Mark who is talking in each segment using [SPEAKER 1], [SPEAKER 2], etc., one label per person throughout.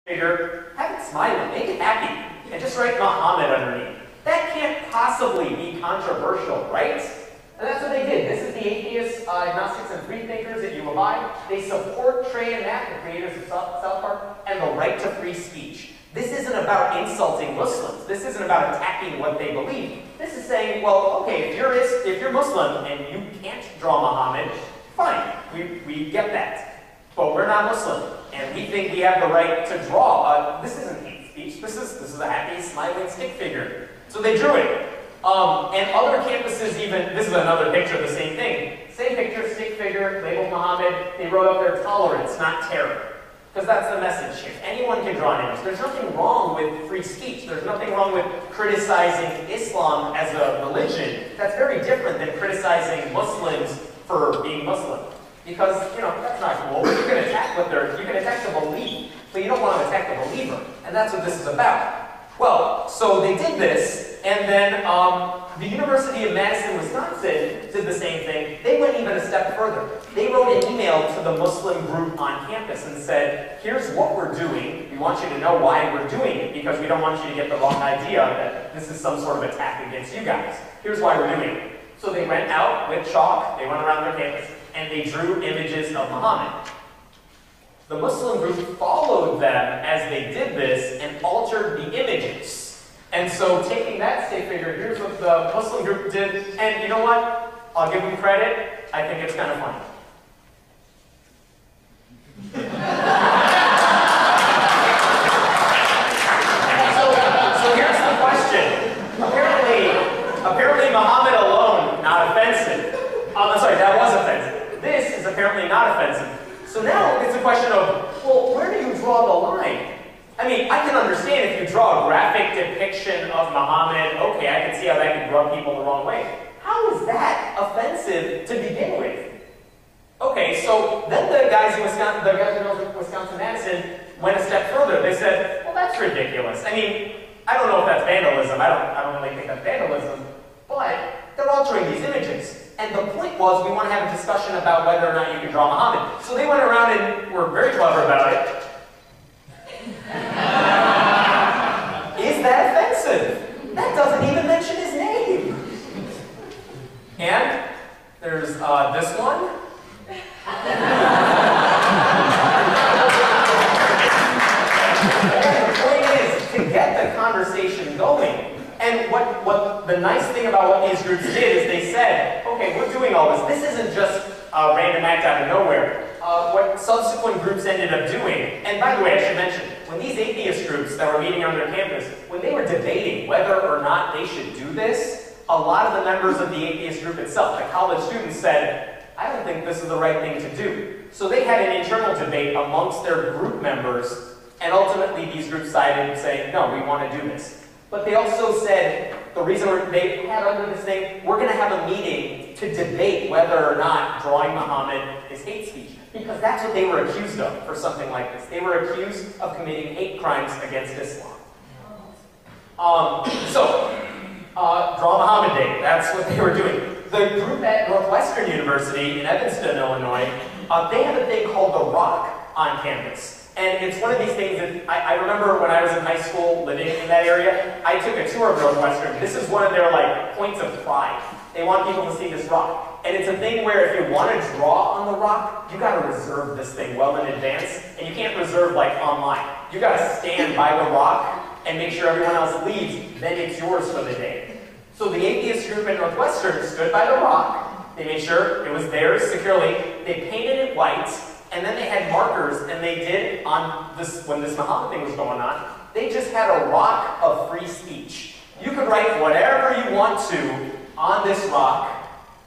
[SPEAKER 1] figure, have it smiling, make it happy, and just write Muhammad underneath. That can't possibly be controversial, right? And that's what they did. This is the atheists, agnostics, and freethinkers at U of I. They support Trey and Matt, the creators of South Park, and the right to free speech. This isn't about insulting Muslims. This isn't about attacking what they believe. This is saying, well, okay, if you're Muslim and you can't draw Muhammad, fine, we get that. But we're not Muslim, and we think we have the right to draw. This isn't hate speech. This is a happy, smiling stick figure. So they drew it. And other campuses even, this is another picture of the same thing. Same picture, stick figure, labeled Muhammad. They wrote up their tolerance, not terror. Because that's the message here. Anyone can draw an image. There's nothing wrong with free speech. There's nothing wrong with criticizing Islam as a religion. That's very different than criticizing Muslims for being Muslim. Because, that's not cool. You can attack you can attack the belief, but you don't want to attack the believer. And that's what this is about. Well, so they did this, and then the University of Madison, Wisconsin did the same thing. They went even a step further. They wrote an email to the Muslim group on campus and said, here's what we're doing. We want you to know why we're doing it, because we don't want you to get the wrong idea that this is some sort of attack against you guys. Here's why we're doing it. So they went out with chalk, they went around their campus, and they drew images of Muhammad. The Muslim group followed them as they did this and altered the images. And so taking that stick figure, here's what the Muslim group did, and you know what? I'll give them credit. I think it's kind of funny. So here's the question. Apparently Muhammad alone, not offensive. I'm sorry, that was offensive. This is apparently not offensive. So now it's a question of, well, where do you draw the line? I mean, I can understand if you draw a graphic depiction of Muhammad, okay, I can see how that could rub people the wrong way. How is that offensive to begin with? Okay, so then the guys in Wisconsin-Madison went a step further. They said, well, that's ridiculous. I mean, I don't know if that's vandalism. I don't really think that's vandalism, but they're altering these images. And the point was, we want to have a discussion about whether or not you can draw Muhammad. So they went around and were very clever about it. Is that offensive? That doesn't even mention his name. And there's this one. And the point is to get the conversation going. And what the nice thing about what these groups did is they said, okay, we're doing all this. This isn't just a random act out of nowhere. What subsequent groups ended up doing, and by the way, I should mention, when these atheist groups that were meeting on their campus, when they were debating whether or not they should do this, a lot of the members of the atheist group itself, the college students, said, I don't think this is the right thing to do. So they had an internal debate amongst their group members, and ultimately these groups sided saying, no, we want to do this. But they also said, the reason they had under this thing, we're going to have a meeting to debate whether or not drawing Muhammad is hate speech. Because that's what they were accused of for something like this. They were accused of committing hate crimes against Islam. Draw Muhammad Day, that's what they were doing. The group at Northwestern University in Evanston, Illinois, they had a thing called The Rock on campus. And it's one of these things that I remember when I was in high school living in that area, I took a tour of Northwestern. This is one of their points of pride. They want people to see this rock. And it's a thing where if you want to draw on the rock, you got to reserve this thing well in advance. And you can't reserve online. You got to stand by the rock and make sure everyone else leaves. Then it's yours for the day. So the atheist group at Northwestern stood by the rock. They made sure it was theirs securely. They painted it white. And then they had markers, and they did on this, when this Muhammad thing was going on, they just had a rock of free speech. You could write whatever you want to on this rock,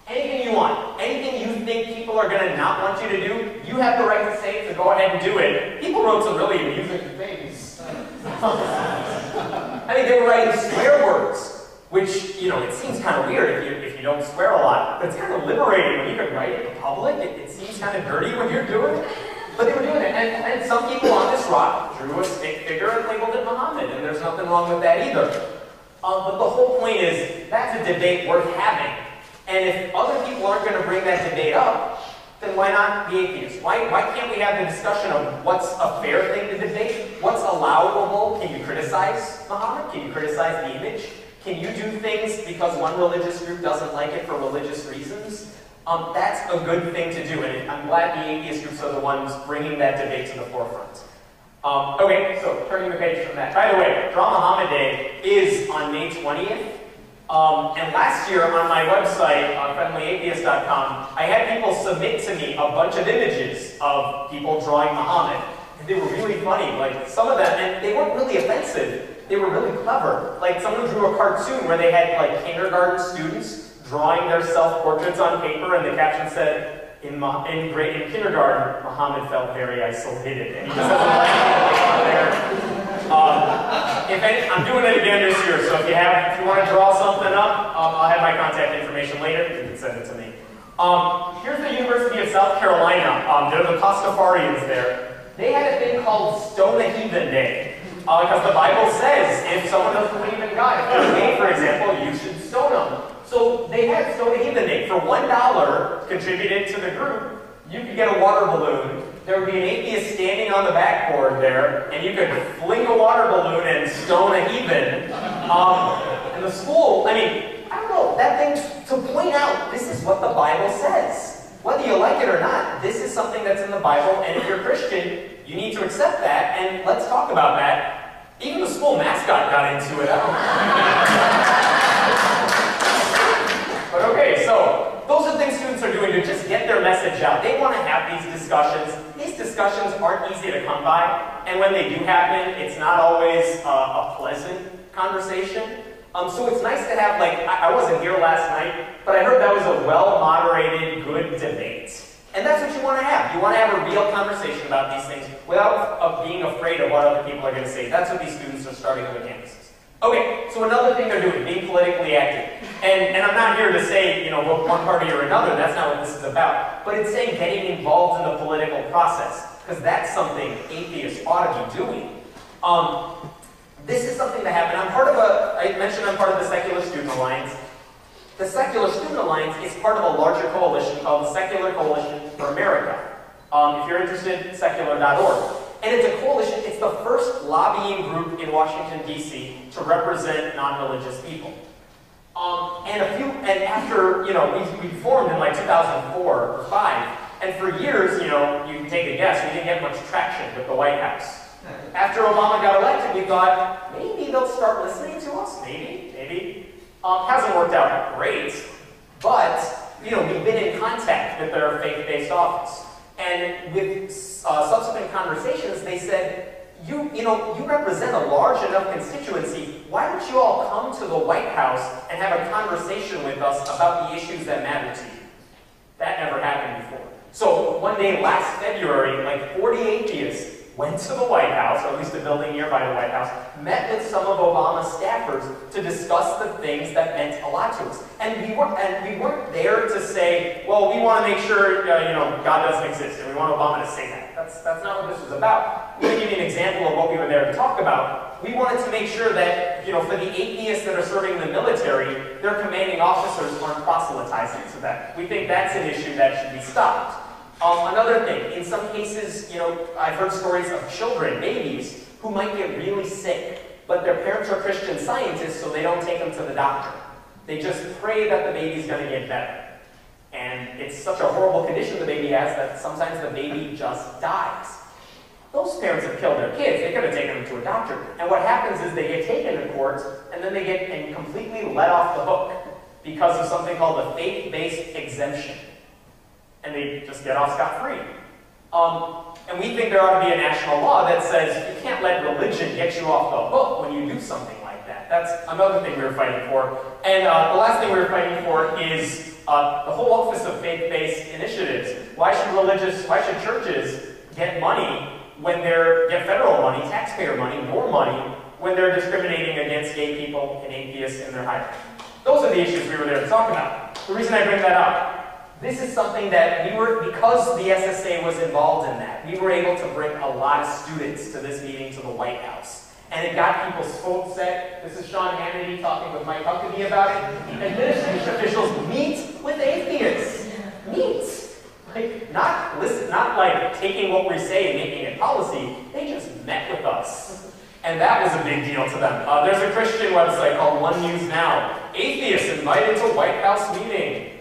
[SPEAKER 1] anything you want, anything you think people are going to not want you to do, you have the right to say it, to go ahead and do it. People wrote some really amusing things. I think they were writing swear words. Which, it seems kind of weird if you don't swear a lot, but it's kind of liberating when you can write it in public. It seems kind of dirty when you're doing it, but they were doing it. And some people on this rock drew a stick figure and labeled it Muhammad, and there's nothing wrong with that either. But the whole point is, that's a debate worth having. And if other people aren't going to bring that debate up, then why not be atheist? Why can't we have the discussion of what's a fair thing to debate? What's allowable? Can you criticize Muhammad? Can you criticize the image? Can you do things because one religious group doesn't like it for religious reasons? That's a good thing to do, and I'm glad the atheist groups are the ones bringing that debate to the forefront. Okay, so turning the page from that. By the way, Draw Muhammad Day is on May 20th. And last year on my website, friendlyatheist.com, I had people submit to me a bunch of images of people drawing Muhammad. And they were really funny. Like, some of them, and they weren't really offensive. They were really clever. Like, someone drew a cartoon where they had, like, kindergarten students drawing their self-portraits on paper, and the caption said, in kindergarten, Muhammad felt very isolated. And he just doesn't like people there. I'm doing it again this year, so if you want to draw something up, I'll have my contact information later. You can send it to me. Here's the University of South Carolina. They're the Pastafarians there. They had a thing called Stone a Heathen Day. Because the Bible says if someone doesn't believe in God, if they're gay, for example, you should stone them. So they had Stone a Heathen Day. For $1 contributed to the group, you could get a water balloon. There would be an atheist standing on the backboard there, and you could fling a water balloon and stone a heathen. And the school, I don't know, that thing to point out, this is what the Bible says. Whether you like it or not, this is something that's in the Bible, and if you're Christian, you need to accept that, and let's talk about that. Even the school mascot got into it, I don't know. But okay, so those are things students are doing to just get their message out. They want to have these discussions. These discussions aren't easy to come by, and when they do happen, it's not always a pleasant conversation. So it's nice to have, like, I wasn't here last night, but I heard that was a well-moderated, good debate. And that's what you want to have. You want to have a real conversation about these things without being afraid of what other people are going to say. That's what these students are starting on the campuses. Okay, so another thing they're doing, being politically active. And I'm not here to say, you know, one party or another, that's not what this is about. But it's saying getting involved in the political process, because that's something atheists ought to be doing. This is something that happened. I mentioned I'm part of the Secular Student Alliance. The Secular Student Alliance is part of a larger coalition called the Secular Coalition for America. If you're interested, secular.org. And it's a coalition, it's the first lobbying group in Washington, D.C. to represent non-religious people. And after, you know, we formed in like 2004 or 5, and for years, you know, you can take a guess, we didn't get much traction with the White House. After Obama got elected, we thought, maybe they'll start listening to us, maybe. Hasn't worked out great, but, you know, we've been in contact with their faith-based office. And with subsequent conversations, they said, you represent a large enough constituency. Why don't you all come to the White House and have a conversation with us about the issues that matter to you? That never happened before. So one day last February, like 40 atheists went to the White House, or at least a building nearby the White House, met with some of Obama's staffers to discuss the things that meant a lot to us. And we weren't there to say, well, we want to make sure God doesn't exist, and we want Obama to say that. That's not what this was about. I'm going to give you an example of what we were there to talk about. We wanted to make sure that, you know, for the atheists that are serving in the military, their commanding officers aren't proselytizing to that. We think that's an issue that should be stopped. Another thing, in some cases, you know, I've heard stories of children, babies, who might get really sick, but their parents are Christian Scientists, so they don't take them to the doctor. They just pray that the baby's going to get better. And it's such a horrible condition the baby has that sometimes the baby just dies. Those parents have killed their kids. They could have taken them to a doctor. And what happens is they get taken to court, and then they get completely let off the hook because of something called a faith-based exemption. And they just get off scot-free. And we think there ought to be a national law that says you can't let religion get you off the hook when you do something like that. That's another thing we were fighting for. And the last thing we were fighting for is the whole Office of Faith-Based Initiatives. Why should churches get money when get federal money, taxpayer money, more money, when they're discriminating against gay people and atheists in their hiring? Those are the issues we were there to talk about. The reason I bring that up, this is something that because the SSA was involved in that, we were able to bring a lot of students to this meeting to the White House. And it got people so upset. This is Sean Hannity talking with Mike Huckabee about it. Administration officials meet with atheists. Like, not like taking what we say and making it policy. They just met with us. And that was a big deal to them. There's a Christian website called One News Now. Atheists invited to White House meeting.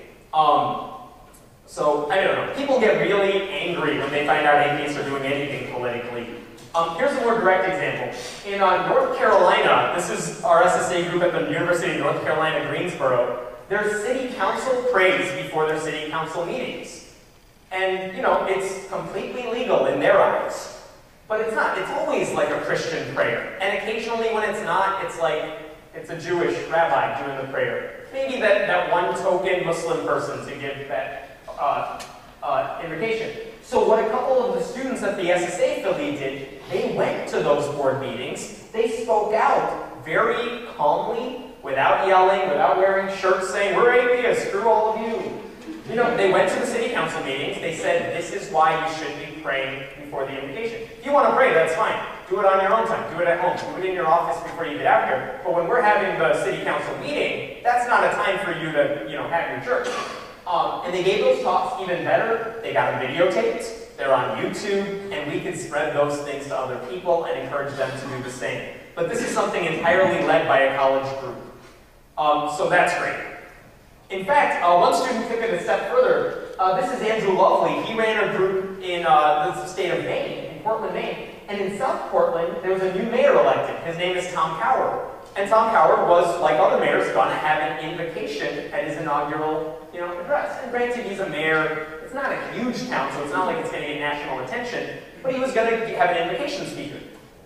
[SPEAKER 1] So, I don't know. People get really angry when they find out atheists are doing anything politically. Here's a more direct example. In North Carolina, this is our SSA group at the University of North Carolina, Greensboro, their city council prays before their city council meetings. And, you know, it's completely legal in their eyes. But it's not. It's always like a Christian prayer. And occasionally when it's not, it's like, it's a Jewish rabbi doing the prayer. Maybe that one token Muslim person to give that invocation. So what a couple of the students at the SSA Philly did, they went to those board meetings. They spoke out very calmly, without yelling, without wearing shirts saying, "We're atheists, screw all of you." You know, they went to the city council meetings. They said, this is why you should be praying before the invocation. If you want to pray, that's fine. Do it on your own time. Do it at home. Do it in your office before you get out here. But when we're having the city council meeting, that's not a time for you to, you know, have your church. And they gave those talks even better. They got them videotaped. They're on YouTube, and we could spread those things to other people and encourage them to do the same. But this is something entirely led by a college group. So that's great. In fact, one student took it a step further. This is Andrew Lovely. He ran a group in the state of Maine, in Portland, Maine. And in South Portland, there was a new mayor elected. His name is Tom Coward. And Tom Coward was, like other mayors, going to have an invocation at his inaugural, you know, address. And granted, he's a mayor. It's not a huge town, so it's not like it's going to get national attention. But he was going to have an invocation speaker.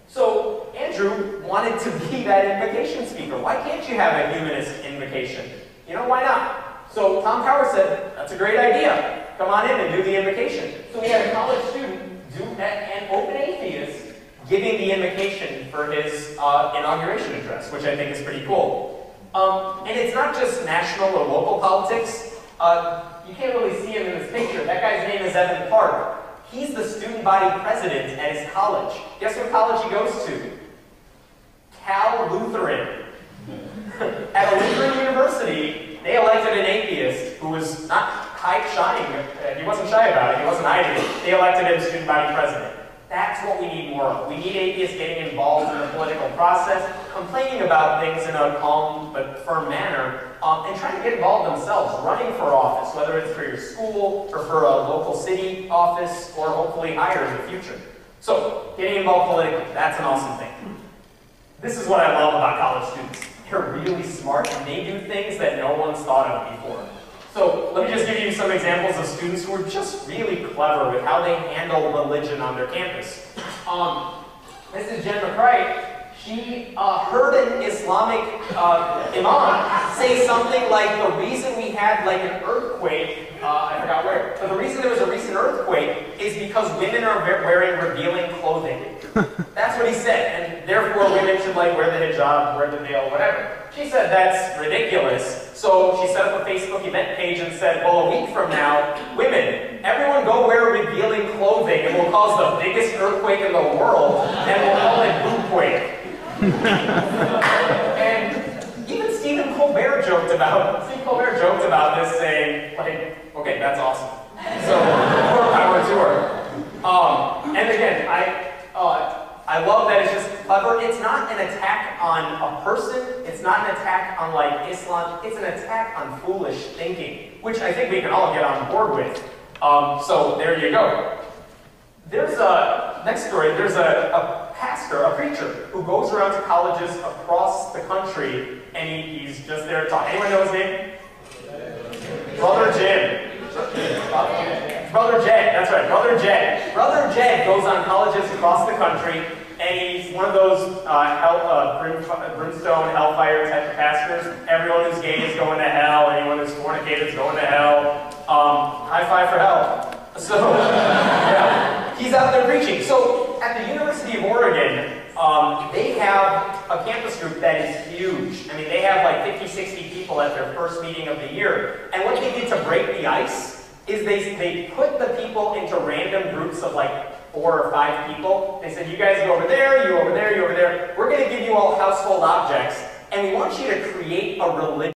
[SPEAKER 1] So Andrew wanted to be that invocation speaker. Why can't you have a humanist invocation? You know, why not? So Tom Coward said, that's a great idea. Come on in and do the invocation. So we had a college student do an open atheist giving the invocation for his inauguration address, which I think is pretty cool. And it's not just national or local politics. You can't really see him in this picture. That guy's name is Evan Park. He's the student body president at his college. Guess what college he goes to? Cal Lutheran. At a Lutheran university, they elected an atheist who was not shying. He wasn't shy about it. He wasn't hiding it. They elected him student body president. That's what we need more of. We need atheists getting involved in the political process, complaining about things in a calm but firm manner, and trying to get involved themselves, running for office, whether it's for your school or for a local city office or hopefully higher in the future. So, getting involved politically, that's an awesome thing. This is what I love about college students. They're really smart and they do things that no one's thought of before. So let me just give you some examples of students who are just really clever with how they handle religion on their campus. This is Jen McCright. She heard an Islamic imam say something like, the reason we had like an earthquake, I forgot where, but the reason there was a recent earthquake is because women are wearing revealing clothing. That's what he said, and therefore women should like wear the hijab, wear the veil, whatever. She said that's ridiculous, so she set up a Facebook event page and said, well, a week from now, women, everyone go wear revealing clothing and we'll cause the biggest earthquake in the world, and we'll call it Boomquake. And even Stephen Colbert joked about this, saying, like, okay, that's awesome. So, more power to her. And again, I love that it's just clever. It's not an attack on a person. It's not an attack on like Islam. It's an attack on foolish thinking, which I think we can all get on board with. So there you go. There's a, next story, there's a pastor, a preacher, who goes around to colleges across the country, and he's just there to talk. Anyone know his name? Brother Jim. Brother Jed, that's right, Brother Jed. Brother Jed goes on colleges across the country, and he's one of those brimstone, hellfire type of pastors. Everyone who's gay is going to hell. Anyone who's fornicated is going to hell. High five for hell. So, yeah, he's out there preaching. So, at the University of Oregon, they have a campus group that is huge. I mean, they have like 50, 60 people at their first meeting of the year. And what they did to break the ice is they put the people into random groups of like 4 or 5 people. They said, you guys go over there, you over there, you over there. We're going to give you all household objects, and we want you to create a religion.